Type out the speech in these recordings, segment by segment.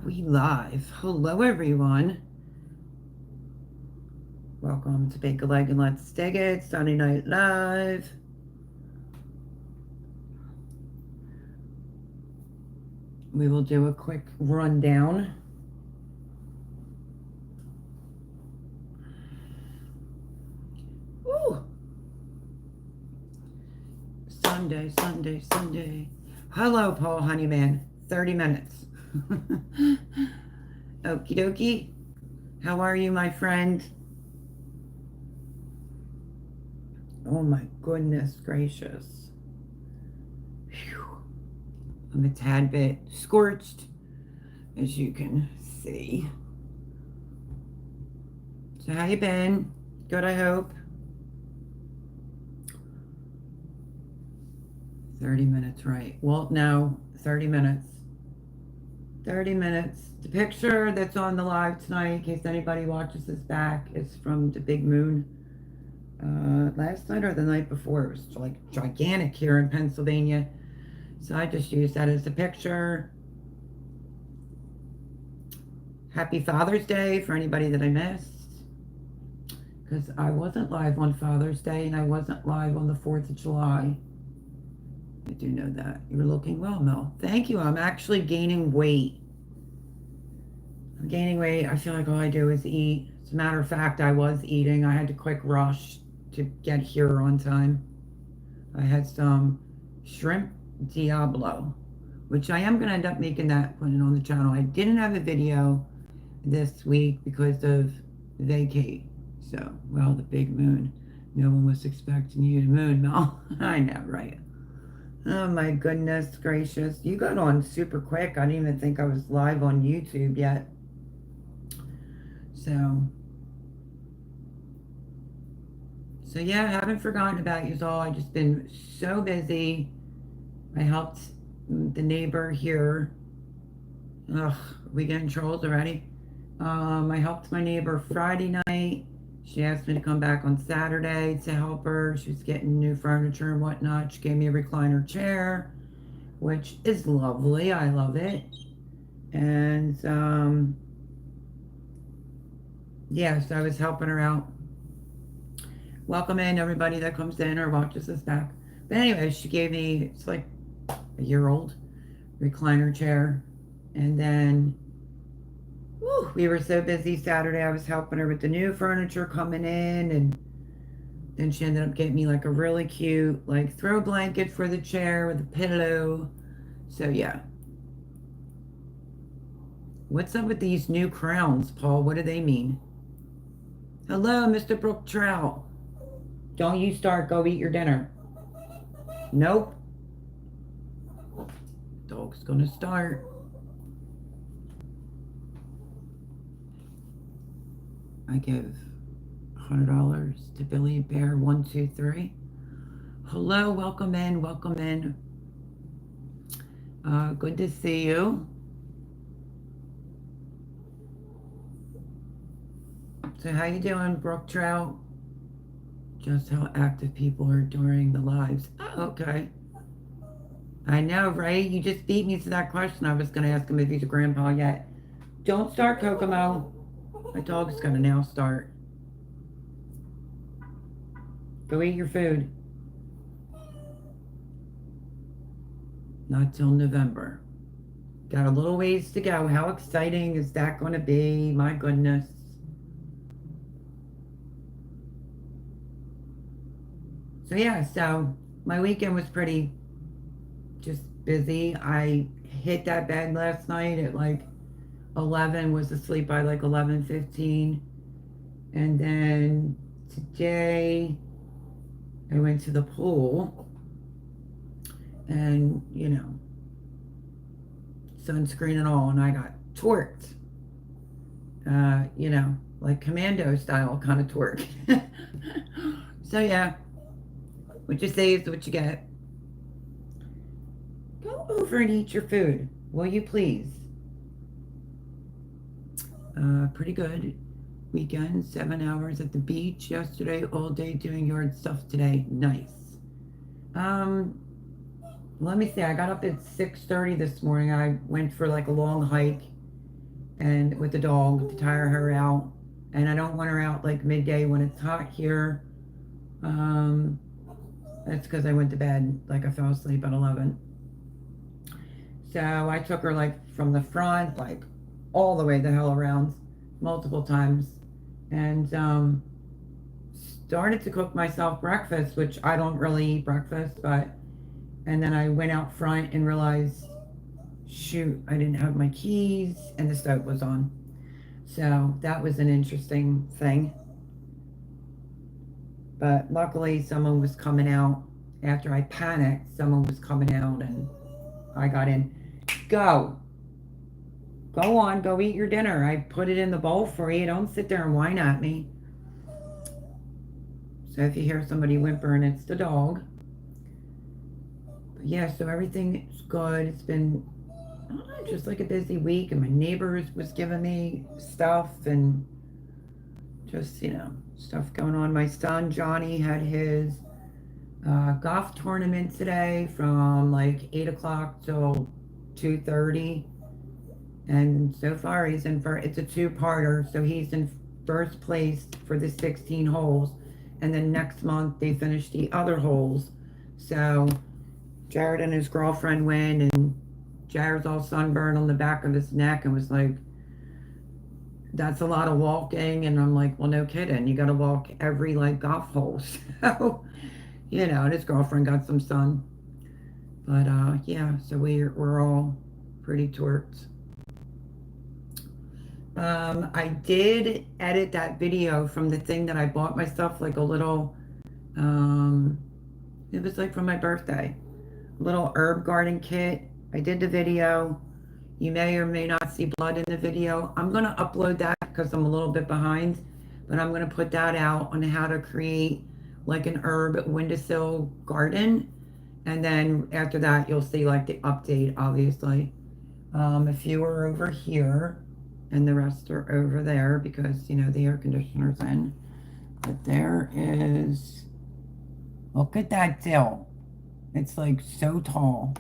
we live? Hello, everyone. Welcome to Bake a Leg and Let's Dig It, Sunday Night Live. We will do a quick rundown. Ooh. Sunday. Hello, Paul Honeyman. 30 minutes. Okie dokie. How are you, my friend? Oh my goodness gracious. Whew. I'm a tad bit scorched, as you can see. So how you been? Good, I hope. 30 minutes, right. Well, no, 30 minutes. 30 minutes. The picture that's on the live tonight, in case anybody watches this back, is from the big moon. Last night or the night before. It was like gigantic here in Pennsylvania. So I just used that as a picture. Happy Father's Day for anybody that I missed. Because I wasn't live on Father's Day and I wasn't live on the 4th of July. I do know that. You're looking well, Mel. Thank you. I'm actually gaining weight. I'm gaining weight. I feel like all I do is eat. As a matter of fact, I was eating. I had to quick rush to get here on time. I had some shrimp Diablo, which I am going to end up making that, putting it on the channel. I didn't have a video this week because of vacate. So, well, the big moon. No one was expecting you to moon, Mel. I know, right? Oh my goodness gracious. You got on super quick. I didn't even think I was live on YouTube yet. So yeah, I haven't forgotten about you all. I've just been so busy. I helped the neighbor here. Ugh, we getting trolls already? I helped my neighbor Friday night. She asked me to come back on Saturday to help her. She was getting new furniture and whatnot. She gave me a recliner chair, which is lovely. I love it. And yes, I was helping her out. Welcome in everybody that comes in or watches this back. But anyway, she gave me, it's like a year-old recliner chair. And then we were so busy Saturday. I was helping her with the new furniture coming in, and then she ended up getting me like a really cute like throw blanket for the chair with a pillow. So yeah. What's up with these new crowns, Paul? What do they mean? Hello, Mr. Brook Trout. Don't you start. Go eat your dinner. Nope. Dog's gonna start. I give $100 to Billy Bear 123. Hello, welcome in, welcome in. Good to see you. So how you doing, Brook Trout? Just how active people are during the lives. Oh, okay. I know, right? You just beat me to that question. I was going to ask him if he's a grandpa yet. Don't start, Kokomo. My dog's going to now start. Go eat your food. Not till November. Got a little ways to go. How exciting is that going to be? My goodness. So yeah, so my weekend was pretty just busy. I hit that bed last night at like 11, was asleep by like 11:15. And then today I went to the pool and, you know, sunscreen and all, and I got torqued. You know, like commando style kind of torque. So yeah, what you say is what you get. Go over and eat your food, will you please? Pretty good weekend. 7 hours at the beach yesterday, all day doing yard stuff today. Nice. Let me see. I got up at 6:30 this morning. I went for like a long hike and with the dog to tire her out. And I don't want her out like midday when it's hot here. That's because I went to bed, like I fell asleep at 11. So I took her like from the front, like all the way the hell around multiple times. And started to cook myself breakfast, which I don't really eat breakfast, but, and then I went out front and realized, shoot, I didn't have my keys and the stove was on. So that was an interesting thing. But luckily someone was coming out after I panicked. Someone was coming out and I got in. Go on, go eat your dinner. I put it in the bowl for you. Don't sit there and whine at me. So if you hear somebody whimpering, it's the dog. But yeah, so everything is good. It's been, I don't know, just like a busy week, and my neighbors was giving me stuff and just, you know, stuff going on. My son Johnny had his golf tournament today from like 8 o'clock till 2:30, and so far he's in for, it's a two-parter, so he's in first place for the 16 holes, and then next month they finish the other holes. So Jared and his girlfriend went, and Jared's all sunburned on the back of his neck and was like, that's a lot of walking. And I'm like, well, no kidding, you gotta walk every like golf hole. So, you know, and his girlfriend got some sun. But yeah, so we're all pretty torqued. I did edit that video from the thing that I bought myself, like a little, it was like for my birthday, little herb garden kit. I did the video. You may or may not see blood in the video. I'm going to upload that because I'm a little bit behind, but I'm going to put that out on how to create like an herb windowsill garden. And then after that, you'll see like the update, obviously. A few are over here and the rest are over there because, you know, the air conditioner's in. But there is, look at that dill. It's like so tall.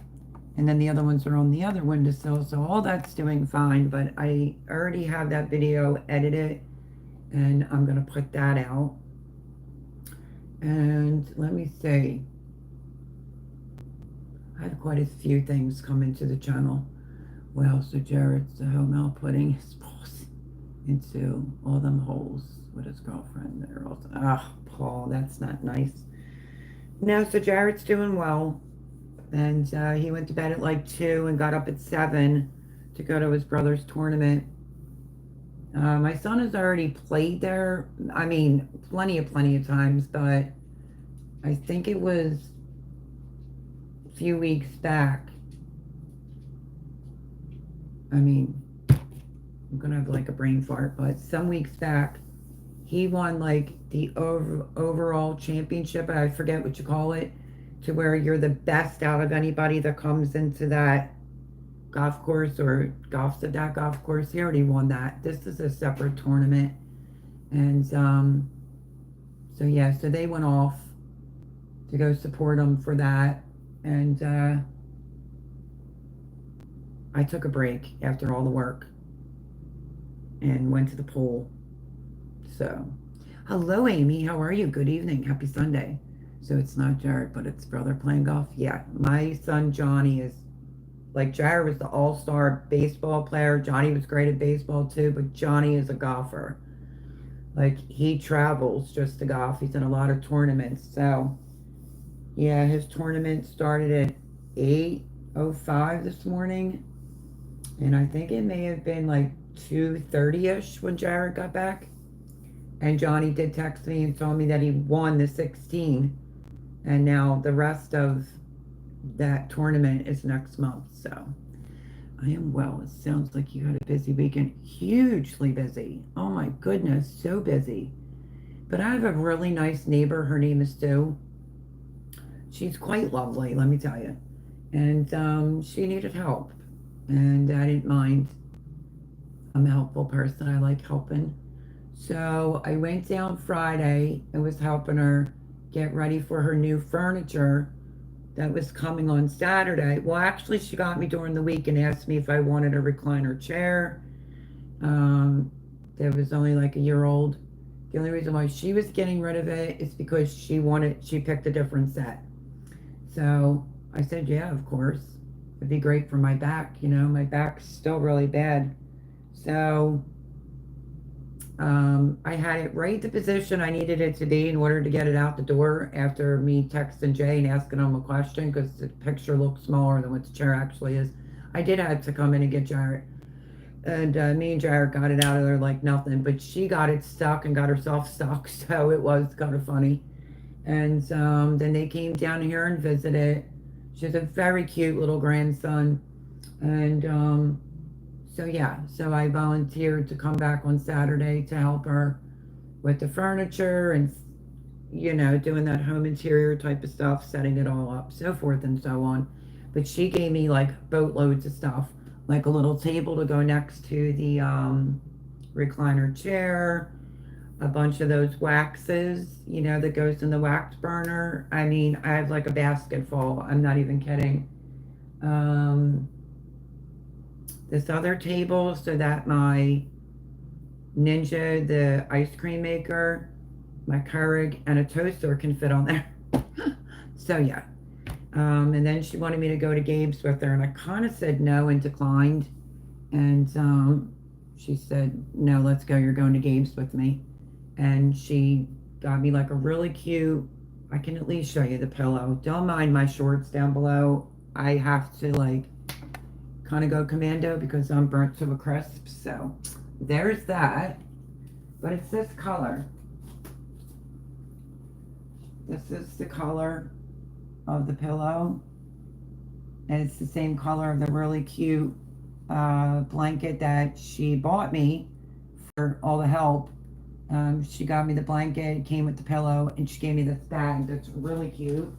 And then the other ones are on the other windowsill, so all that's doing fine. But I already have that video edited, and I'm gonna put that out. And let me see, I had quite a few things come into the channel. Well, so Jared's home out putting his balls into all them holes with his girlfriend. They're also, Paul, that's not nice. No, so Jared's doing well. And he went to bed at like 2 and got up at 7 to go to his brother's tournament. My son has already played there. I mean, plenty of times, but I think it was a few weeks back. I mean, I'm gonna have like a brain fart, but some weeks back, he won like the overall championship. I forget what you call it, to where you're the best out of anybody that comes into that golf course or golfs at that golf course. He already won that. This is a separate tournament. And so yeah, so they went off to go support him for that. And I took a break after all the work and went to the pool. So, hello Amy, how are you? Good evening, happy Sunday. So it's not Jared, but it's brother playing golf. Yeah, my son Johnny is, like, Jared was the all-star baseball player. Johnny was great at baseball too, but Johnny is a golfer. Like, he travels just to golf. He's in a lot of tournaments. So, yeah, his tournament started at 8:05 this morning. And I think it may have been like 2:30-ish when Jared got back. And Johnny did text me and told me that he won the 16. And now the rest of that tournament is next month. So I am well. It sounds like you had a busy weekend. Hugely busy. Oh my goodness, so busy. But I have a really nice neighbor. Her name is Sue. She's quite lovely, let me tell you. And she needed help. And I didn't mind. I'm a helpful person. I like helping. So I went down Friday and was helping her get ready for her new furniture that was coming on Saturday. Well, actually, she got me during the week and asked me if I wanted a recliner chair. That was only like a year old. The only reason why she was getting rid of it is because she picked a different set. So I said, yeah, of course. It'd be great for my back. My back's still really bad. So I had it right the position I needed it to be in order to get it out the door after me texting Jay and asking him a question because the picture looked smaller than what the chair actually is. I did have to come in and get Jarrett. And me and Jarrett got it out of there like nothing, but she got it stuck and got herself stuck, so it was kind of funny. And then they came down here and visited. She has a very cute little grandson. And so, yeah, so I volunteered to come back on Saturday to help her with the furniture and, doing that home interior type of stuff, setting it all up, so forth and so on. But she gave me like boatloads of stuff, like a little table to go next to the recliner chair, a bunch of those waxes, that goes in the wax burner. I mean, I have like a basket full. I'm not even kidding. This other table so that my Ninja, the ice cream maker, my Keurig, and a toaster can fit on there. So yeah. And then she wanted me to go to Gabe's with her, and I kind of said no and declined. And she said, no, let's go. You're going to Gabe's with me. And she got me like a really cute, I can at least show you the pillow. Don't mind my shorts down below. I have to like kind of go commando because I'm burnt to a crisp. So there's that. But it's this color. This is the color of the pillow. And it's the same color of the really cute blanket that she bought me for all the help. She got me the blanket, it came with the pillow, and she gave me this bag that's really cute.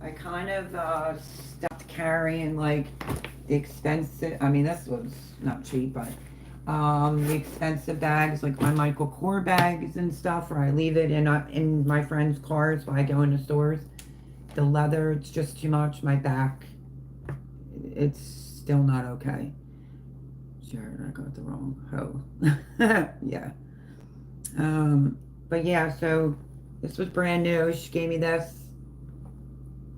I kind of stopped carrying like the expensive, I mean, this was not cheap, but the expensive bags, like my Michael Kors bags and stuff, where I leave it in my friends' cars while I go into stores. The leather, it's just too much. My back, it's still not okay. Sure, I got the wrong hoe. Yeah. But yeah, so this was brand new. She gave me this.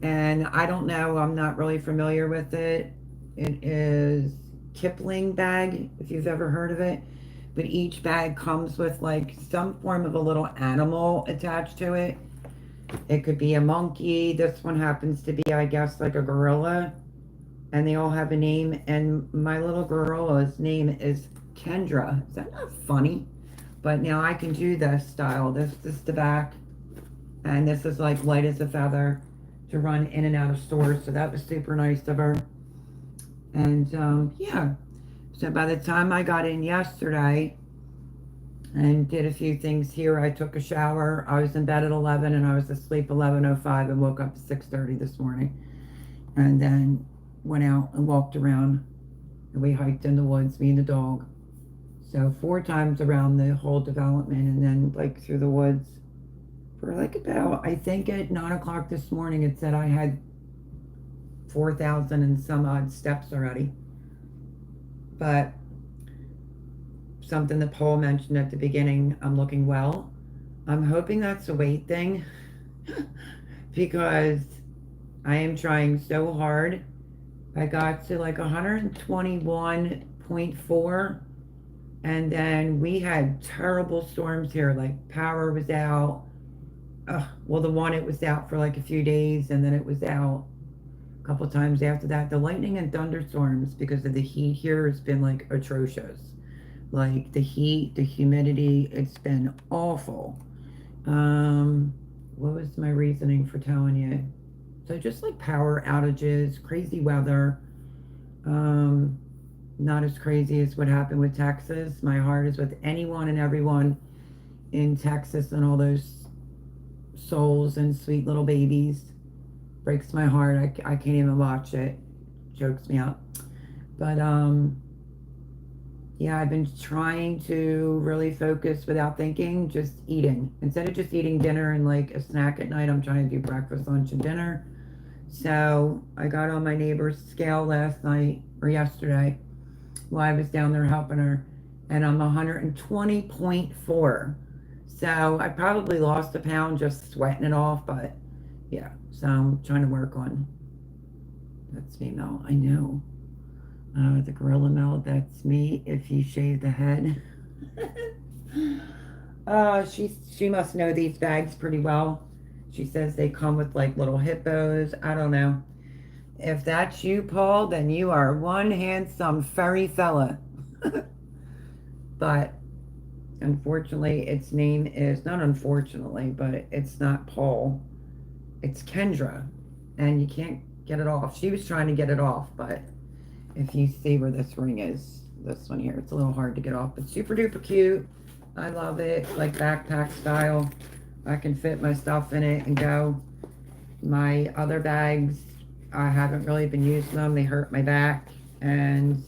And I don't know, I'm not really familiar with it. It is Kipling bag, if you've ever heard of it. But each bag comes with like some form of a little animal attached to it. It could be a monkey. This one happens to be, I guess, like a gorilla. And they all have a name. And my little gorilla's name is Kendra. Is that not funny? But now I can do this style. This is the back. And this is like light as a feather to run in and out of stores. So that was super nice of her. And yeah. So by the time I got in yesterday and did a few things here, I took a shower. I was in bed at 11 and I was asleep 11:05 and woke up at 6:30 this morning. And then went out and walked around. And we hiked in the woods, me and the dog. So 4 times around the whole development and then like through the woods for like about, I think at 9 o'clock this morning it said I had 4,000 and some odd steps already. But something that Paul mentioned at the beginning, I'm looking well. I'm hoping that's a weight thing because I am trying so hard. I got to like 121.4 and then we had terrible storms here, like power was out. Well, the one, it was out for like a few days and then it was out a couple times after that. The lightning and thunderstorms because of the heat here has been like atrocious. Like the heat, the humidity, it's been awful. What was my reasoning for telling you? So just like power outages, crazy weather. Not as crazy as what happened with Texas. My heart is with anyone and everyone in Texas and all those souls and sweet little babies. Breaks my heart. I can't even watch it. Chokes me up. But yeah, I've been trying to really focus without thinking, just eating. Instead of just eating dinner and like a snack at night, I'm trying to do breakfast, lunch, and dinner. So I got on my neighbor's scale last night or yesterday while I was down there helping her, and I'm 120.4. So I probably lost a pound just sweating it off, but yeah. So I'm trying to work on. That's me, Mel. I know. The gorilla Mel. That's me. If you shave the head. She must know these bags pretty well. She says they come with like little hippos. I don't know. If that's you, Paul, then you are one handsome furry fella. But unfortunately, its name is not unfortunately, but it's not Paul. It's Kendra, and you can't get it off. She was trying to get it off, but if you see where this ring is, this one here, it's a little hard to get off, but super duper cute. I love it, like backpack style. I can fit my stuff in it and go. My other bags, I haven't really been using them. They hurt my back, and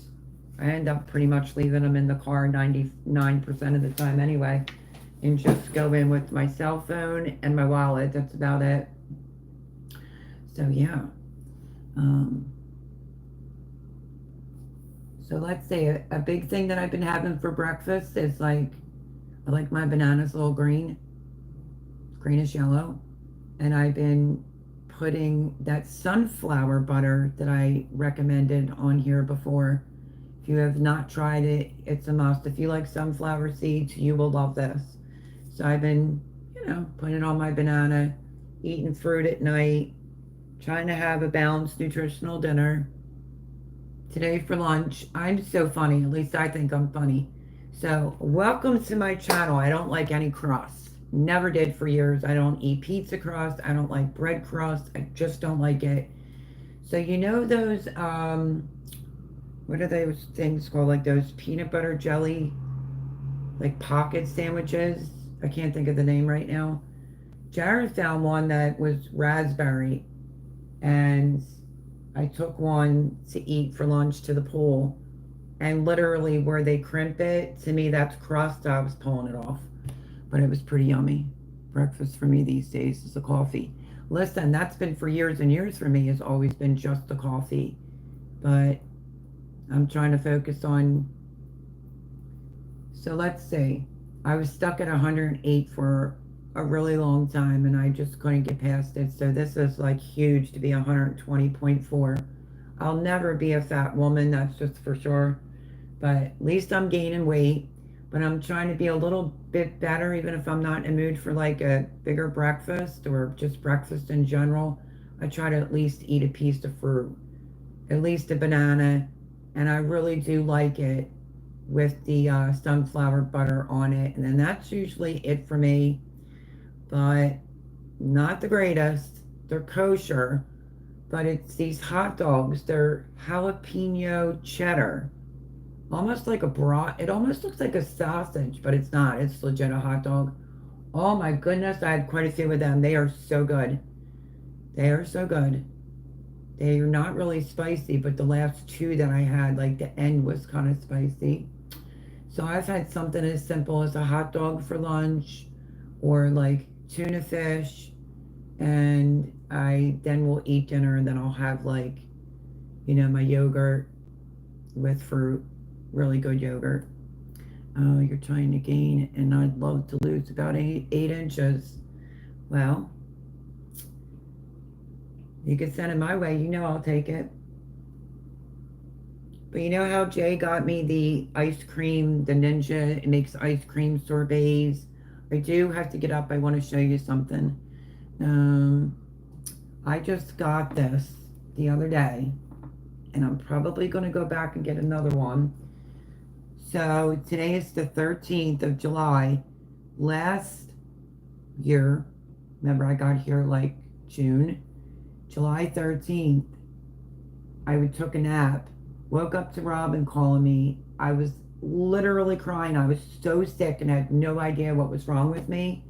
I end up pretty much leaving them in the car 99% of the time anyway, and just go in with my cell phone and my wallet. That's about it. So yeah. So let's say a big thing that I've been having for breakfast is like, I like my bananas a little green, greenish yellow, and I've been putting that sunflower butter that I recommended on here before. If you have not tried it, it's a must. If you like sunflower seeds, you will love this. So I've been, putting it on my banana, eating fruit at night, trying to have a balanced nutritional dinner. Today for lunch, I'm so funny, at least I think I'm funny. So welcome to my channel. I don't like any crust. Never did for years. I don't eat pizza crust. I don't like bread crust. I just don't like it. So you know those, what are those things called? Like those peanut butter jelly, like pocket sandwiches? I can't think of the name right now. Jared found one that was raspberry, and I took one to eat for lunch to the pool, and literally where they crimp it, to me that's crust. I was pulling it off, but it was pretty yummy. Breakfast for me these days is a coffee. Listen, that's been for years and years for me, has always been just the coffee, but I'm trying to focus on. So let's see, I was stuck at 108 for a really long time, and I just couldn't get past it. So this is like huge to be 120.4. I'll never be a fat woman, that's just for sure, but at least I'm gaining weight. But I'm trying to be a little bit better, even if I'm not in the mood for like a bigger breakfast or just breakfast in general. I try to at least eat a piece of fruit, at least a banana, and I really do like it with the sunflower butter on it. And then that's usually it for me, but not the greatest. They're kosher, but it's these hot dogs. They're jalapeno cheddar, almost like a brat. It almost looks like a sausage, but it's not. It's legit a hot dog. Oh my goodness, I had quite a few of them. They are so good. They are so good. They are not really spicy, but the last two that I had, like the end was kind of spicy. So I've had something as simple as a hot dog for lunch, or like tuna fish, and I then will eat dinner, and then I'll have like, my yogurt with fruit, really good yogurt. Oh, you're trying to gain, and I'd love to lose about 8 inches. Well, you can send it my way. I'll take it. But you know how Jay got me the ice cream, the Ninja? It makes ice cream sorbets. I do have to get up. I want to show you something. I just got this the other day, and I'm probably going to go back and get another one. So today is the 13th of July. Last year, remember I got here like June, July 13th, I took a nap, woke up to Robin calling me. I was literally crying. I was so sick and had no idea what was wrong with me.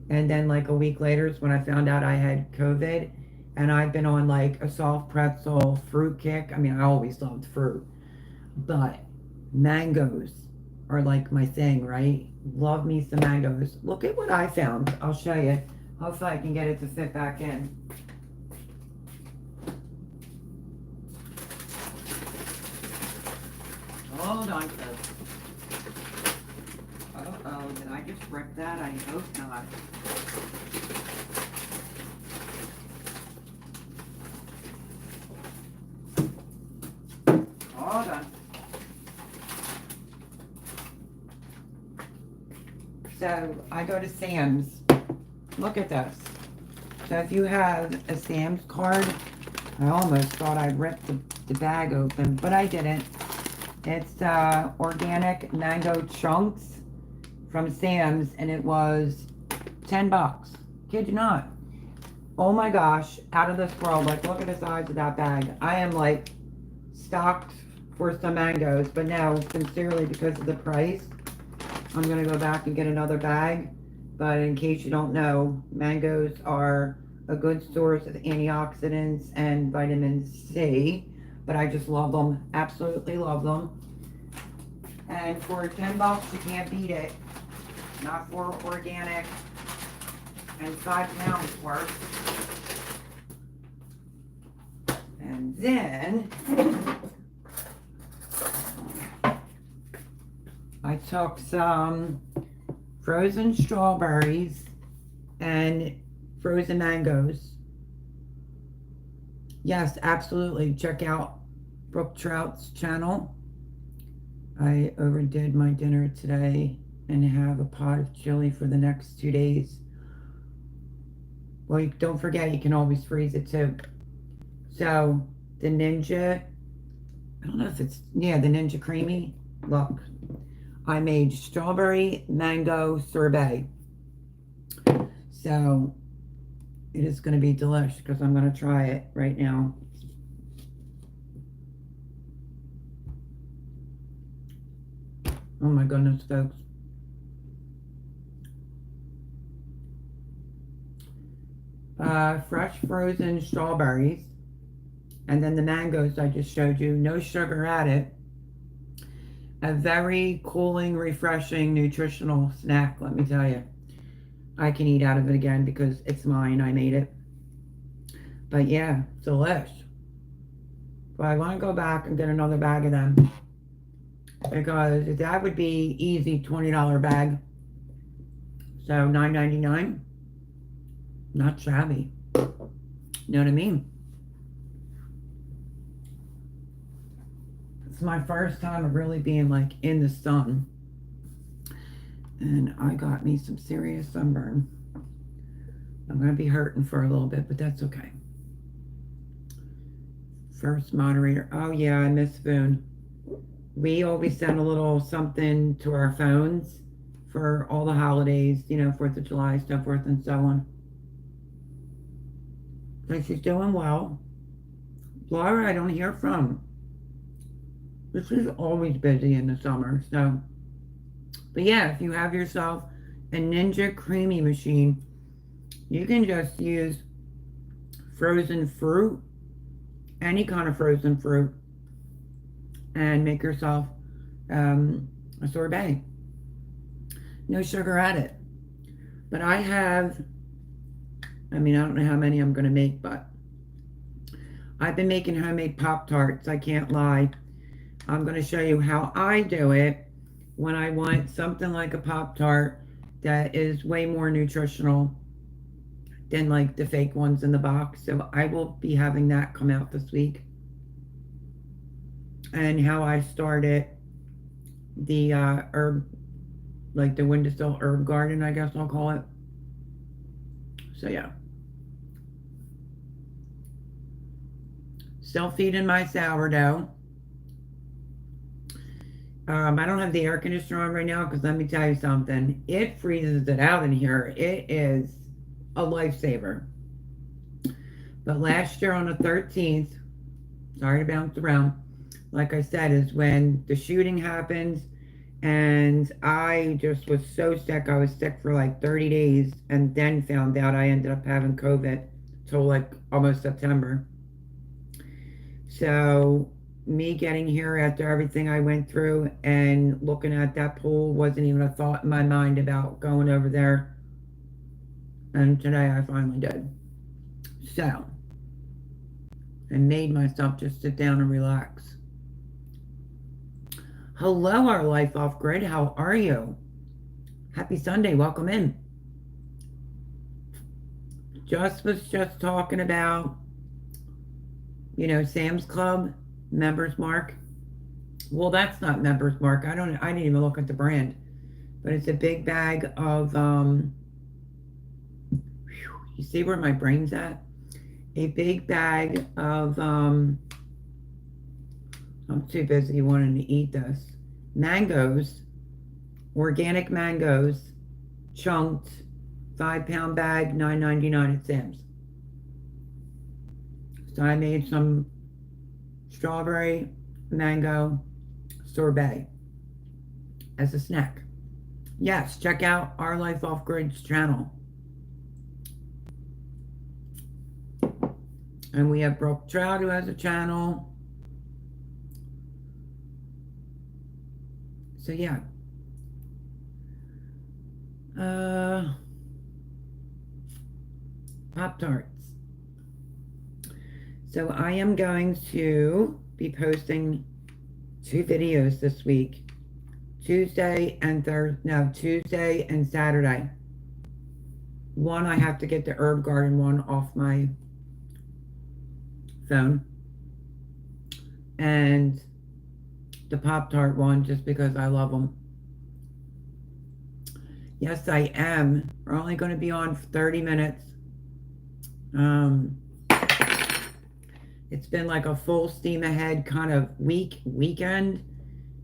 And then like a week later is when I found out I had COVID, and I've been on like a soft pretzel fruit kick. I mean, I always loved fruit, but mangoes are like my thing, right? Love me some mangoes. Look at what I found. I'll show you. Hopefully I can get it to fit back in. I just ripped that? I hope not. Hold on. So I go to Sam's. Look at this. So if you have a Sam's card, I almost thought I ripped the bag open, but I didn't. It's organic mango chunks from Sam's, and it was 10 bucks. Kid you not. Oh my gosh, out of this world. Like, look at the size of that bag. I am like stocked for some mangoes, but now, sincerely, because of the price, I'm gonna go back and get another bag. But in case you don't know, mangoes are a good source of antioxidants and vitamin C. But I just love them, absolutely love them. And for 10 bucks, you can't beat it. Not for organic and 5 pounds worth. And then I took some frozen strawberries and frozen mangoes. Yes, absolutely. Check out Brooke Trout's channel. I overdid my dinner today and have a pot of chili for the next 2 days. Well, don't forget, you can always freeze it too. So, the Ninja, I don't know if it's, yeah, the Ninja Creamy. Look, I made strawberry mango sorbet. So, it is going to be delicious because I'm going to try it right now. Oh my goodness, folks. Fresh frozen strawberries. And then the mangoes I just showed you. No sugar added. A very cooling, refreshing, nutritional snack, let me tell you. I can eat out of it again because it's mine. I made it. But yeah, delish. But I want to go back and get another bag of them. Because that would be easy $20 bag. So $9.99. Not shabby. You know what I mean? It's my first time of really being like in the sun. And I got me some serious sunburn. I'm going to be hurting for a little bit, but that's okay. First moderator. Oh yeah, I miss Spoon. We always send a little something to our phones for all the holidays, you know, 4th of July, so forth and so on. So she's doing well. Laura, I don't hear from. This is always busy in the summer, so. But yeah, if you have yourself a Ninja Creamy machine, you can just use frozen fruit, any kind of frozen fruit, and make yourself a sorbet. No sugar added. But I have, I mean, I don't know how many I'm going to make, but I've been making homemade Pop-Tarts. I can't lie. I'm going to show you how I do it when I want something like a Pop-Tart that is way more nutritional than like the fake ones in the box. So I will be having that come out this week. And how I started the herb, like the windowsill herb garden, I guess I'll call it. So yeah. Still feeding my sourdough. I don't have the air conditioner on right now because let me tell you something. It freezes it out in here. It is a lifesaver. But last year on the 13th, sorry to bounce around, like I said, is when the shooting happened, and I just was so sick. I was sick for like 30 days and then found out I ended up having COVID till like almost September. So me getting here after everything I went through and looking at that pool wasn't even a thought in my mind about going over there. And today I finally did. So I made myself just sit down and relax. Hello, our life off grid. How are you? Happy Sunday. Welcome in. Was just talking about, Sam's Club members mark. Well, that's not members mark. I didn't even look at the brand. But it's a big bag of you see where my brain's at? A big bag of I'm too busy wanting to eat this. Mangoes, organic mangoes, chunked, 5-pound bag, $9.99 at Sam's. So I made some strawberry mango sorbet as a snack. Yes, check out Our Life Off Grid's channel. And we have Brooke Trout, who has a channel. So yeah. Pop-Tarts. So I am going to be posting 2 videos this week. Tuesday and Saturday. One, I have to get the Herb Garden one off my phone. And the Pop-Tart one, just because I love them. Yes, I am. We're only going to be on for 30 minutes. It's been like a full steam ahead kind of weekend.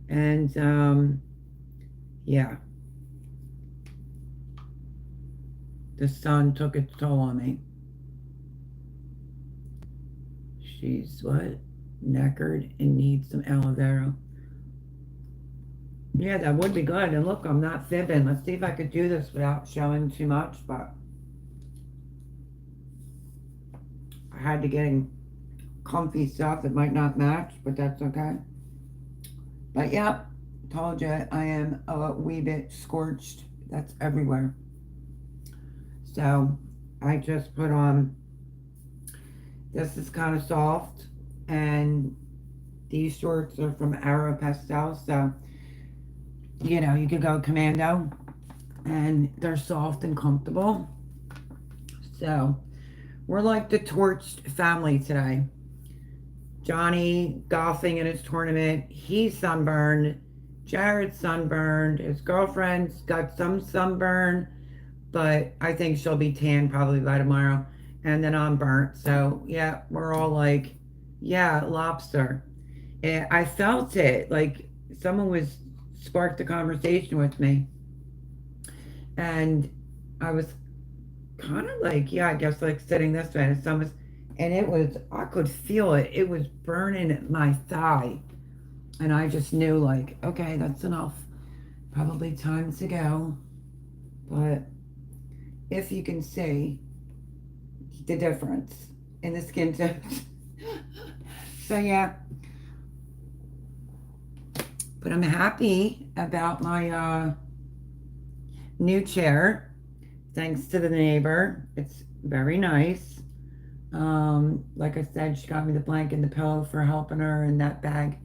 And, yeah. The sun took its toll on me. She's what? Knackered and needs some aloe vera. Yeah, that would be good. And look, I'm not fibbing. Let's see if I could do this without showing too much, but I had to get in comfy stuff that might not match, but that's okay. But yep, told you I am a wee bit scorched. That's everywhere. So I just put on, this is kind of soft, and these shorts are from Aeropostale, so you could go commando, and they're soft and comfortable. So we're like the torched family today. Johnny golfing in his tournament, he's sunburned. Jared's sunburned. His girlfriend's got some sunburn, but I think she'll be tan probably by tomorrow. And then I'm burnt. So yeah, we're all like, yeah, lobster. And I felt it, like someone sparked a conversation with me. And I was kind of like, yeah, I guess like sitting this way, and I could feel it. It was burning my thigh. And I just knew, like, okay, that's enough. Probably time to go. But if you can see the difference in the skin tones. So yeah. But I'm happy about my new chair. Thanks to the neighbor. It's very nice. Like I said, she got me the blanket and the pillow for helping her in that bag.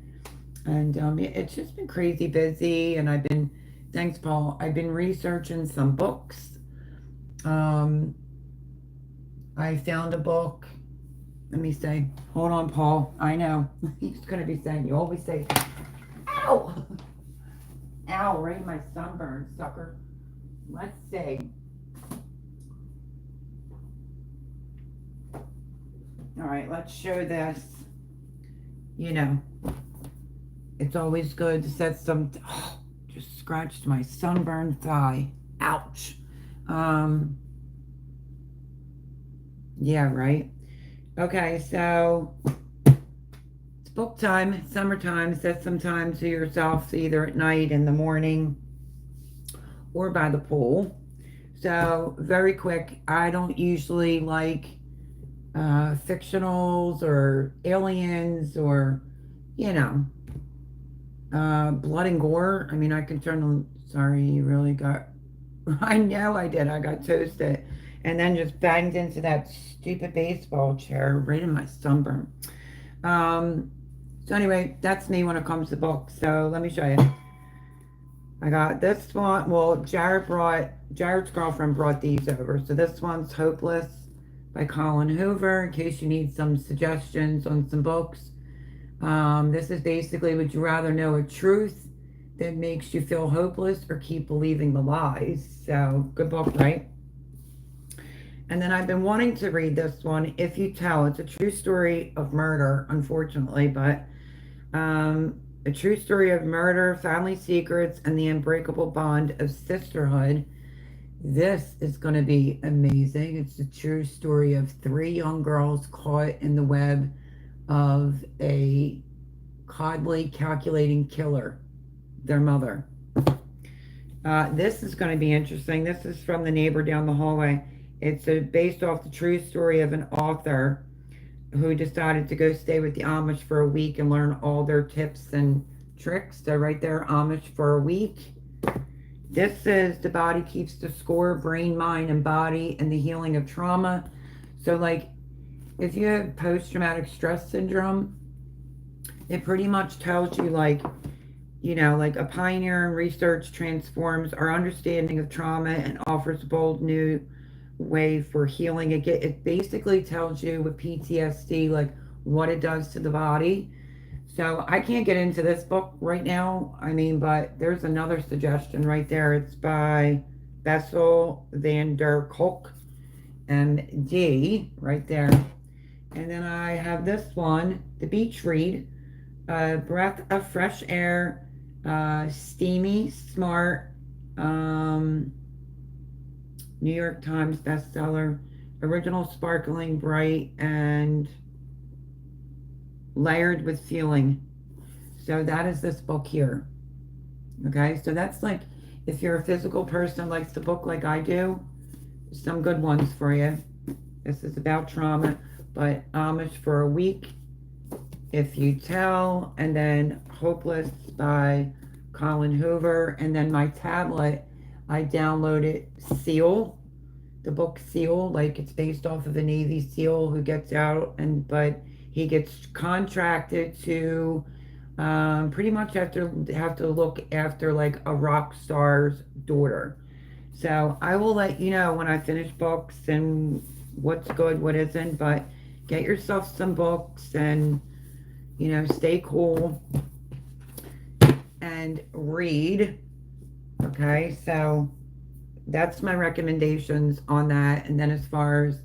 And it's just been crazy busy. And thanks, Paul, I've been researching some books. I found a book. Let me say, hold on, Paul. I know. He's going to be saying, you always say, ow! Ow, right in my sunburn, sucker. Let's see. All right, let's show this. It's always good to set some, just scratched my sunburned thigh. Ouch. Yeah, right. Okay, so it's book time, summertime. Set some time to yourself, either at night, in the morning, or by the pool. So very quick, I don't usually like fictionals or aliens or, blood and gore. I mean, I can turn them, sorry, you really got, I know I did. I got toasted and then just banged into that stupid baseball chair right in my sunburn. So anyway, that's me when it comes to books. So let me show you. I got this one. Well, Jared's girlfriend brought these over. So this one's Hopeless by Colin Hoover, in case you need some suggestions on some books. This is basically, would you rather know a truth that makes you feel hopeless or keep believing the lies? So, good book, right? And then I've been wanting to read this one, If You Tell. It's a true story of murder, unfortunately, but a true story of murder, family secrets, and the unbreakable bond of sisterhood. This is going to be amazing. It's a true story of three young girls caught in the web of a coddly, calculating killer, their mother. This is going to be interesting. This is from The Neighbor Down the Hallway. It's based off the true story of an author who decided to go stay with the Amish for a week and learn all their tips and tricks. So right there, Amish for a week. This is The Body Keeps the Score, Brain, Mind, and Body, and the Healing of Trauma. So like, if you have post-traumatic stress syndrome, it pretty much tells you like, you know, like a pioneer in research transforms our understanding of trauma and offers a bold new way for healing. It basically tells you with PTSD, like what it does to the body. So I can't get into this book right now. I mean, but there's another suggestion right there. It's by Bessel van der Kolk, MD, right there. And then I have this one, The Beach Read, Breath of Fresh Air, steamy, smart, New York Times bestseller, original, sparkling, bright, and layered with feeling. So that is this book here. Okay, so that's like, if you're a physical person likes the book like I do, some good ones for you. This is about trauma, but Amish for a week, If You Tell, and then Hopeless by Colin Hoover. And then my tablet, I downloaded Seal, the book Seal, like it's based off of a Navy SEAL who gets out, but he gets contracted to pretty much have to look after like a rock star's daughter. So I will let you know when I finish books and what's good, what isn't, but get yourself some books and, you know, stay cool and read. Okay, so that's my recommendations on that. And then as far as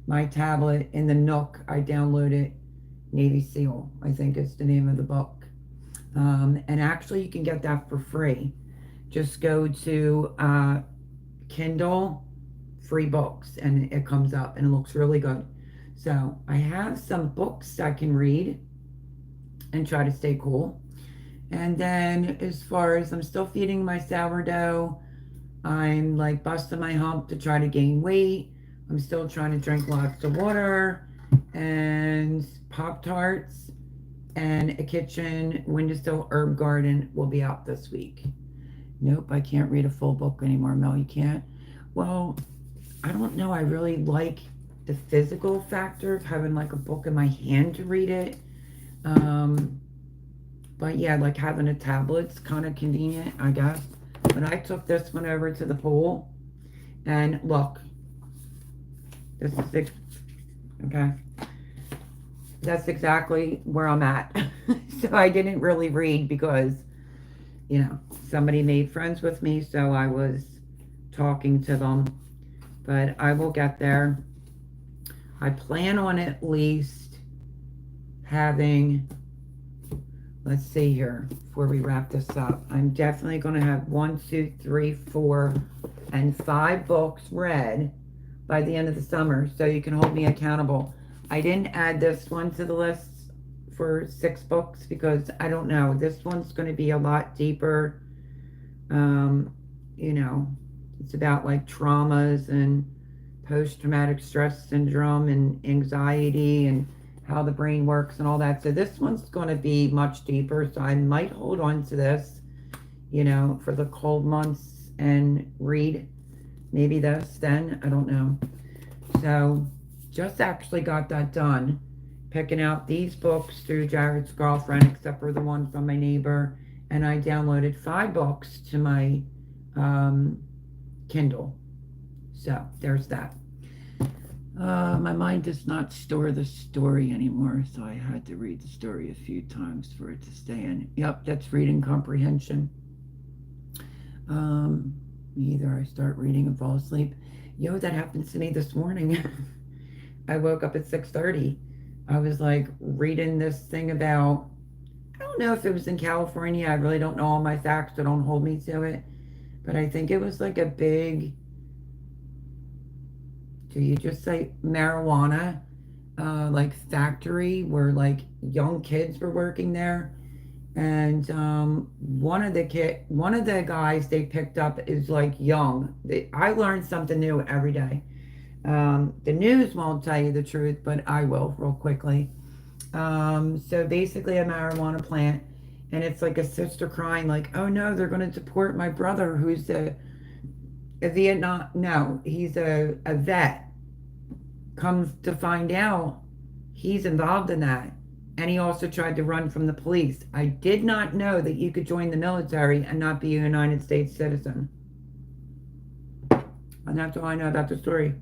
my tablet in the Nook, I downloaded Navy SEAL, I think is the name of the book. And actually you can get that for free. Just go to Kindle, free books, and it comes up and it looks really good. So I have some books I can read and try to stay cool. And then as far as I'm still feeding my sourdough, I'm like busting my hump to try to gain weight. I'm still trying to drink lots of water and Pop-Tarts, and a kitchen windowsill herb garden will be out this week. Nope, I can't read a full book anymore, Mel. You can't? Well, I don't know. I really like the physical factor of having like a book in my hand to read it. But yeah, like having a tablet's kind of convenient, I guess. But I took this one over to the pool, and look, this is big. Okay, that's exactly where I'm at. So I didn't really read because, you know, somebody made friends with me, so I was talking to them. But I will get there. I plan on at least having, let's see here, before we wrap this up, I'm definitely going to have 1, 2, 3, 4, and 5 books read by the end of the summer, so you can hold me accountable. I didn't add this one to the list for 6 books because I don't know, this one's going to be a lot deeper. You know, it's about like traumas and post-traumatic stress syndrome and anxiety and how the brain works and all that. So this one's going to be much deeper, so I might hold on to this, you know, for the cold months and read maybe this then. I don't know. So just actually got that done, picking out these books through Jared's girlfriend, except for the one from my neighbor, and I downloaded 5 books to my Kindle. So there's that. My mind does not store the story anymore, so I had to read the story a few times for it to stay in. Yep, that's reading comprehension. Either I start reading and fall asleep. Yo, that happens to me this morning. I woke up at 6:30. I was like reading this thing about, I don't know if it was in California. I really don't know all my facts, so don't hold me to it. But I think it was like a big, do you just say marijuana, like factory where like young kids were working there. And one of the guys they picked up is like young. I learned something new every day. The news won't tell you the truth, but I will real quickly. So basically a marijuana plant, and it's like a sister crying like, oh no, they're going to deport my brother who's a Vietnam, no, he's a vet. Comes to find out he's involved in that. And he also tried to run from the police. I did not know that you could join the military and not be a United States citizen. And that's all I know about the story.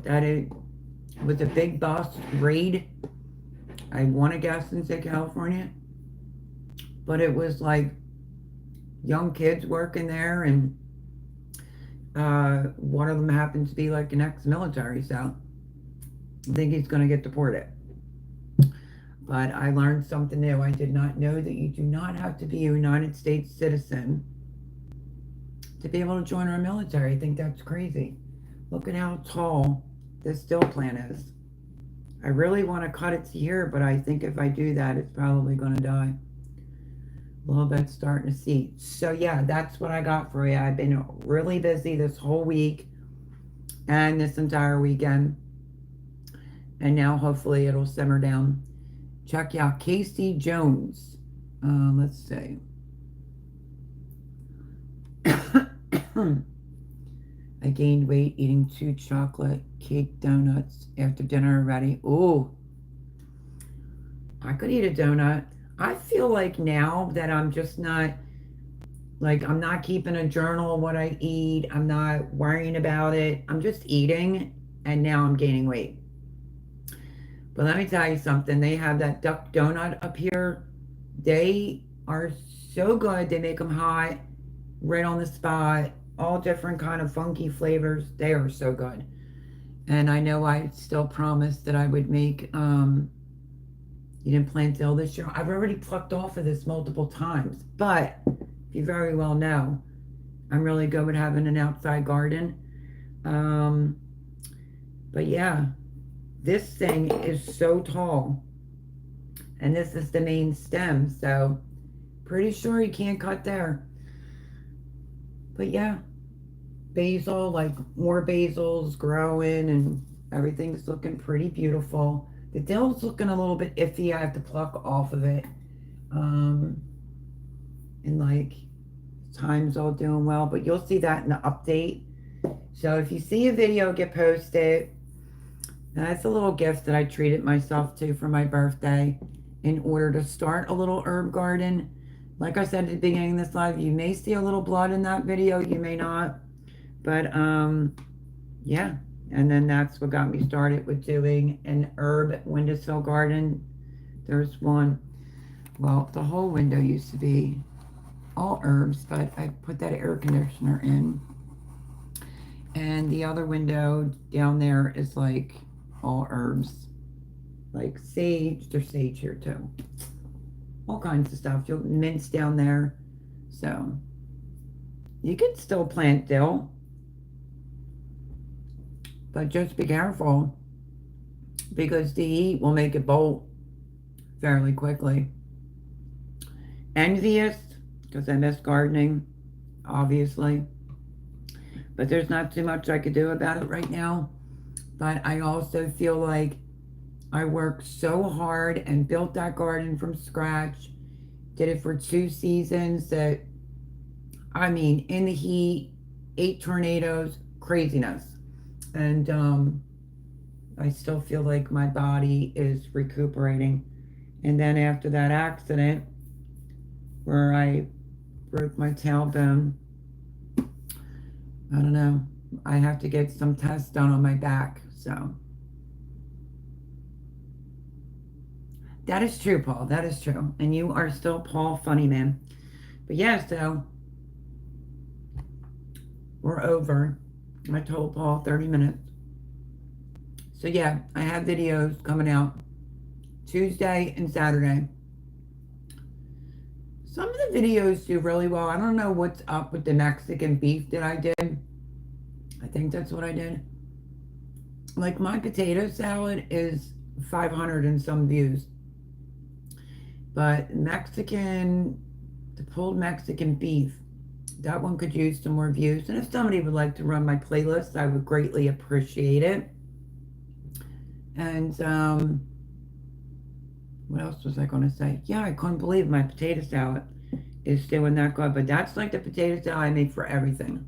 That it was a big bust raid. I want to guess in California. But it was like young kids working there, and one of them happens to be like an ex-military, so I think he's going to get deported. But I learned something new. I did not know that you do not have to be a United States citizen to be able to join our military. I think that's crazy. Look at how tall this still plant is. I really want to cut it to here, but I think if I do that, it's probably going to die. A little bit starting to see. So yeah, that's what I got for you. I've been really busy this whole week and this entire weekend. And now hopefully it'll simmer down. Check out Casey Jones. Let's see. I gained weight eating 2 chocolate cake donuts after dinner already. Ooh, I could eat a donut. I feel like now that I'm just not, like, I'm not keeping a journal of what I eat. I'm not worrying about it. I'm just eating, and now I'm gaining weight. But let me tell you something. They have that duck donut up here. They are so good. They make them hot, right on the spot. All different kind of funky flavors. They are so good. And I know I still promised that I would make Eden Plantail this year. I've already plucked off of this multiple times. But you very well know, I'm really good with having an outside garden. But yeah. This thing is so tall, and this is the main stem, so pretty sure you can't cut there. But yeah, basil, like more basil's growing, and everything's looking pretty beautiful. The dill's looking a little bit iffy. I have to pluck off of it. And like, time's all doing well, but you'll see that in the update. So if you see a video get posted, that's a little gift that I treated myself to for my birthday in order to start a little herb garden. Like I said at the beginning of this live, you may see a little blood in that video, you may not. But yeah, and then that's what got me started with doing an herb windowsill garden. There's one, well, the whole window used to be all herbs, but I put that air conditioner in. And the other window down there is like all herbs, like sage. There's sage here too, all kinds of stuff. You'll mince down there, so you can still plant dill, but just be careful because the heat will make it bolt fairly quickly. Envious because I miss gardening, obviously, but there's not too much I could do about it right now. But I also feel like I worked so hard and built that garden from scratch. Did it for 2 seasons that, I mean, in the heat, 8 tornadoes, craziness. And I still feel like my body is recuperating. And then after that accident, where I broke my tailbone. I don't know. I have to get some tests done on my back, so. That is true, Paul. That is true. And you are still Paul Funny Man. But yeah, so we're over. I told Paul 30 minutes. So yeah, I have videos coming out Tuesday and Saturday. Some of the videos do really well. I don't know what's up with the Mexican beef that I did. I think that's what I did. Like my potato salad is 500 and some views. But the pulled Mexican beef, that one could use some more views. And if somebody would like to run my playlist, I would greatly appreciate it. And what else was I going to say? Yeah, I couldn't believe my potato salad is doing that good. But that's like the potato salad I make for everything.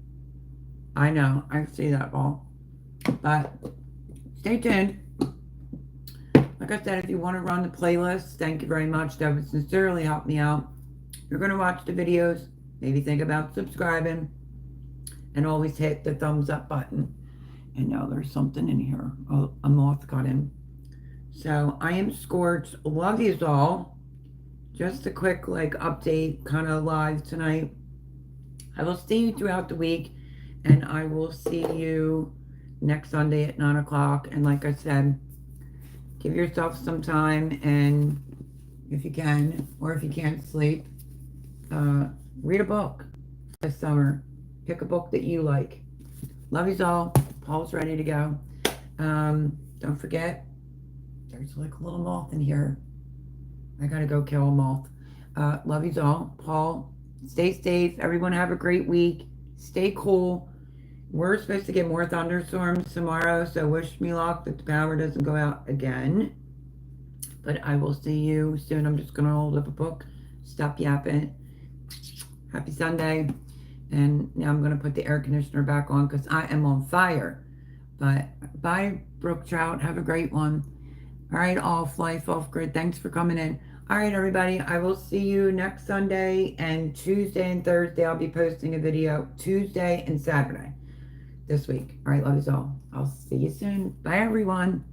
I know, I see that, Paul. But stay tuned. Like I said, if you want to run the playlist, thank you very much. That would sincerely help me out. You're going to watch the videos. Maybe think about subscribing. And always hit the thumbs up button. And now there's something in here. Oh, a moth got in. So I am Scorch. Love yous all. Just a quick update, kind of live tonight. I will see you throughout the week. And I will see you next Sunday at 9 o'clock. And like I said, give yourself some time, and if you can, or if you can't sleep, read a book this summer. Pick a book that you like. Love yous all. Paul's ready to go. Don't forget, there's like a little moth in here. I gotta go kill a moth. Love yous all. Paul, stay safe. Everyone have a great week. Stay cool. We're supposed to get more thunderstorms tomorrow, so wish me luck that the power doesn't go out again. But I will see you soon. I'm just going to hold up a book, stop yapping. Happy Sunday. And now I'm going to put the air conditioner back on because I am on fire. But bye, Brook Trout. Have a great one. All right, off life, off grid. Thanks for coming in. All right, everybody. I will see you next Sunday, and Tuesday and Thursday I'll be posting a video. Tuesday and Saturday this week. All right, love yous all. I'll see you soon. Bye, everyone.